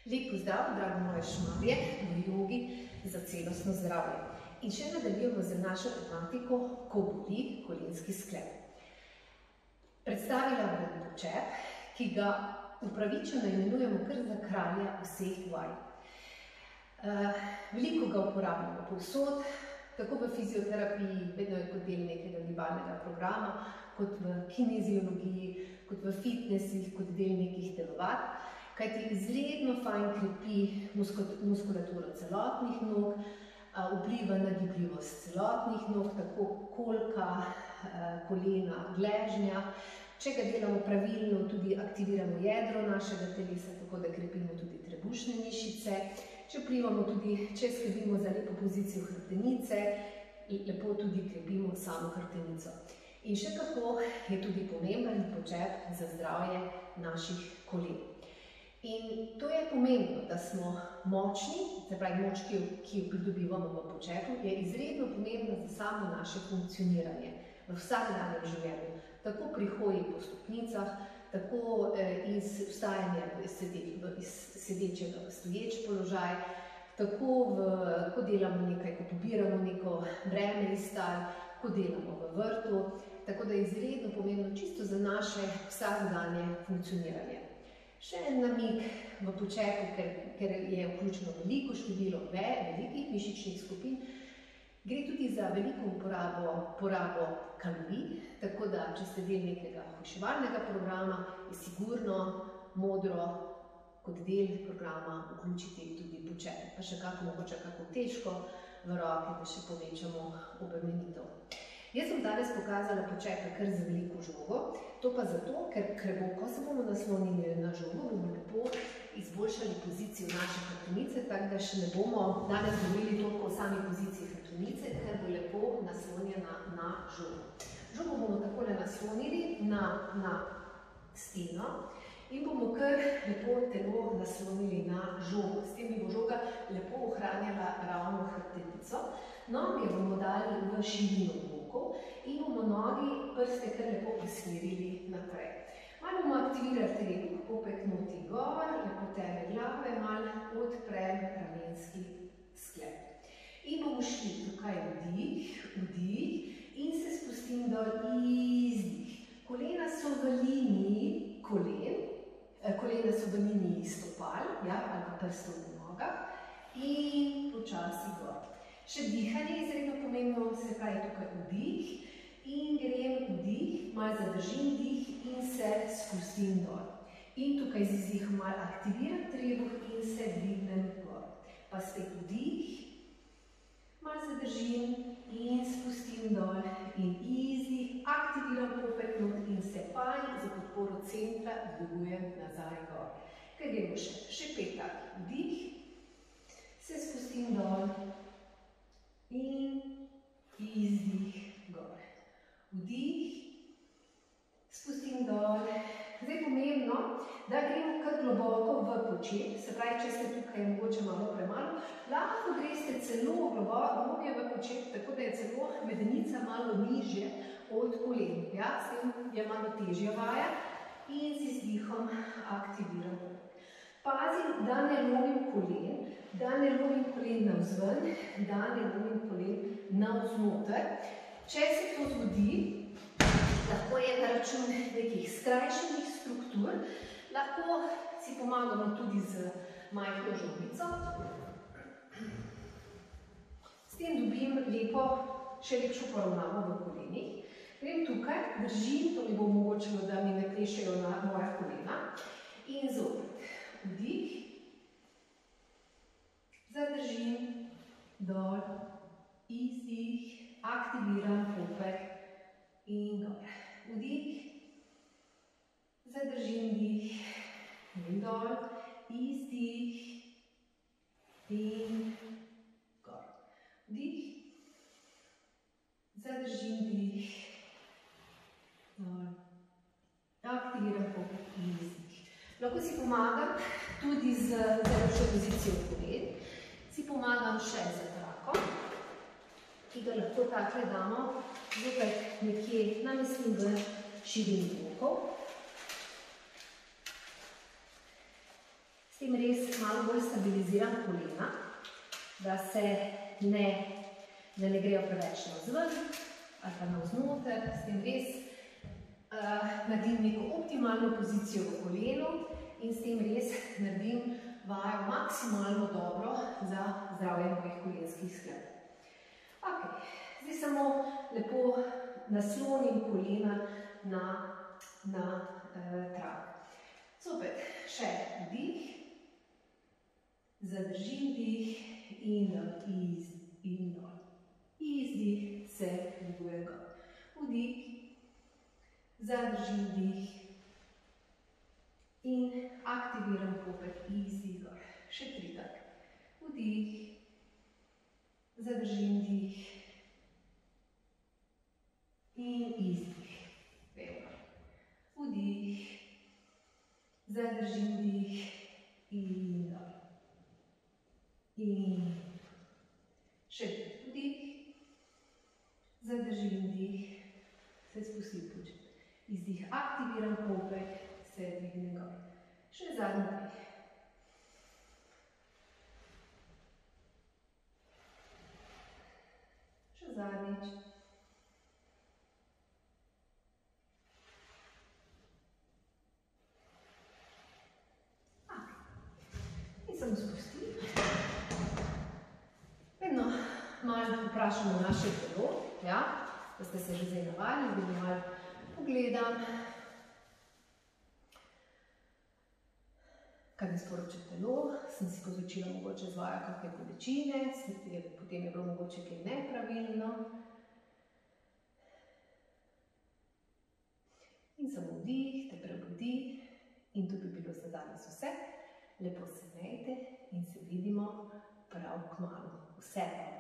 Lep pozdrav, dragi moje šmarje, v jogi za celostno zdravje. In še nadaljujemo z našo tematiko, ko boli kolenski sklep. Predstavila bom počep, ki ga upravičeno imenujemo kar za kralja vseh vaj. Veliko ga uporabljamo povsod, tako v fizioterapiji, vedno je kot del nekega gibalnega programa, kot v kineziologiji, kot v fitnesih, kot del nekih telovadb. Kajti izredno fajn krepi muskulaturo celotnih nog, vpliva na gibljivost celotnih nog, tako kolka, kolena, gležnja. Če ga delamo pravilno, tudi aktiviramo jedro našega telesa, tako da krepimo tudi trebušne mišice. Če vplivamo tudi, če skrbimo za lepo pozicijo hrbtenice, lepo tudi krepimo samo hrbtenico. In še kako je tudi pomemben počep za zdravje naših kolen. In to je pomembno, da smo močni, se pravi moč, ki jo pridobivamo v počepu, je izredno pomembna za samo naše funkcioniranje v vsakdanjem življenju. Tako pri hoji po stopnicah, tako iz vstajanja iz sedečega v stoječ položaj, tako ko delamo nekaj, ko pobiramo neko breme iz tal, ko delamo v vrtu, tako da je izredno pomembno čisto za naše vsakdanje funkcioniranje. Še en namig v počepu, ker je vključeno veliko število velikih mišičnih skupin, gre tudi za veliko porabo kalorij, tako da, če ste del nekega hujševalnega programa, je sigurno modro kot del programa vključiti tudi počep. Pa še mogoče kako težko v roke, da še povečamo obremenitev. Jaz sem danes pokazala počepe kar za veliko žogo, to pa zato, ker ko se bomo naslonili na žogo, bomo lepo izboljšali pozicijo naše hrbtenice, tako da še ne bomo danes govorili toliko o sami poziciji hrbtenice, ker bo lepo naslonjena na žogo. Žogo bomo takole naslonili na steno in bomo kar lepo telo naslonili na žogo. S tem bo žoga lepo ohranjala ravno hrbtenico. Noge bomo dali v širino bokov in bomo nogi prste kar lepo usmerili naprej. Malo bomo aktivirali trebuh, popek noti gor, lepo teme glave, malo odprem ramenski sklep. In bomo šli tukaj vdih in se spustim dol, izdih. Kolena so v liniji stopal, ali pa prstov v nogah in počasi gor. Še dihanje je izredno pomembno, se pravi tukaj vdih in grem vdih, malo zadržim dih in se spustim dol. In tukaj z izdihom malo aktiviram trebuh in se dvignem gor. Pa spet vdih, malo zadržim in spustim dol in izdih, aktiviram popek not in se fajn za podporo centra dvigujem nazaj gor. Kaj gremo še 5 takih vdih, se spustim dol in izdih gor. Vdih, spustim dol. Zdaj pomembno, da gremo kar globoko v počep, se pravi, če ste tukaj mogoče malo premalo, lahko greste celo globje v počep, tako da je celo medenica malo nižje od kolen. S tem je malo težja vaja in z izdihom aktiviram. Pazim, da ne lomim kolen navzven, da ne lomim kolen navznoter. Če se to zgodi, lahko je na račun nekih skrajšanih struktur, lahko si pomagamo tudi z majhno žogico. S tem dobim še lepšo poravnavo v kolenih. Grem tukaj, držim, to mi bo omogočilo, da mi ne plešejo na moja kolena. In zopet. Vdih, zadržim, dol, izdih, aktiviram popek in gor. Vdih, zadržim dih in dol, izdih in gor. Vdih, zadržim dih, dol, aktiviram popek in izdih. Lahko si pomagam tudi z lepšo pozicijo kolen. Si pomagam še z trakom, ki ga lahko takle damo zopet nekje namestim v širini bokov. S tem res malo bolj stabiliziram kolena, da ne grejo preveč navzven ali pa navznoter. S tem res naredim neko optimalno pozicijo v kolenu in s tem res naredim vajo maksimalno dobro za zdravje mojih kolenskih skladb. Ok, zdaj samo lepo naslonim kolena na trak. Zopet, še vdih, zadržim dih in dol. Izdih, se dvigujem gor. Vdih, zadržim dih in aktiviram popek, izdih gor. Še trikrat. Vdih, zadržim dih in izdih. Vdih, zadržim dih in dol. In še vdih, zadržim dih, se spustim pljuča. Izdih, aktiviram popek, se dvignem gor. Še zadnji dih. Še zadnjič. In samo spustim. Vedno malo vprašamo naše telo, ja, da ste se že zdaj navadili, da malo pogledam, kaj mi sporoča telo, sem si povzročila mogoče z vajo kakšne bolečine, potem je bilo mogoče kaj nepravilno. In samo vdih, te prebudi in to bi bilo za danes vse. Lepo se imejte in se vidimo prav kmalu. Vse.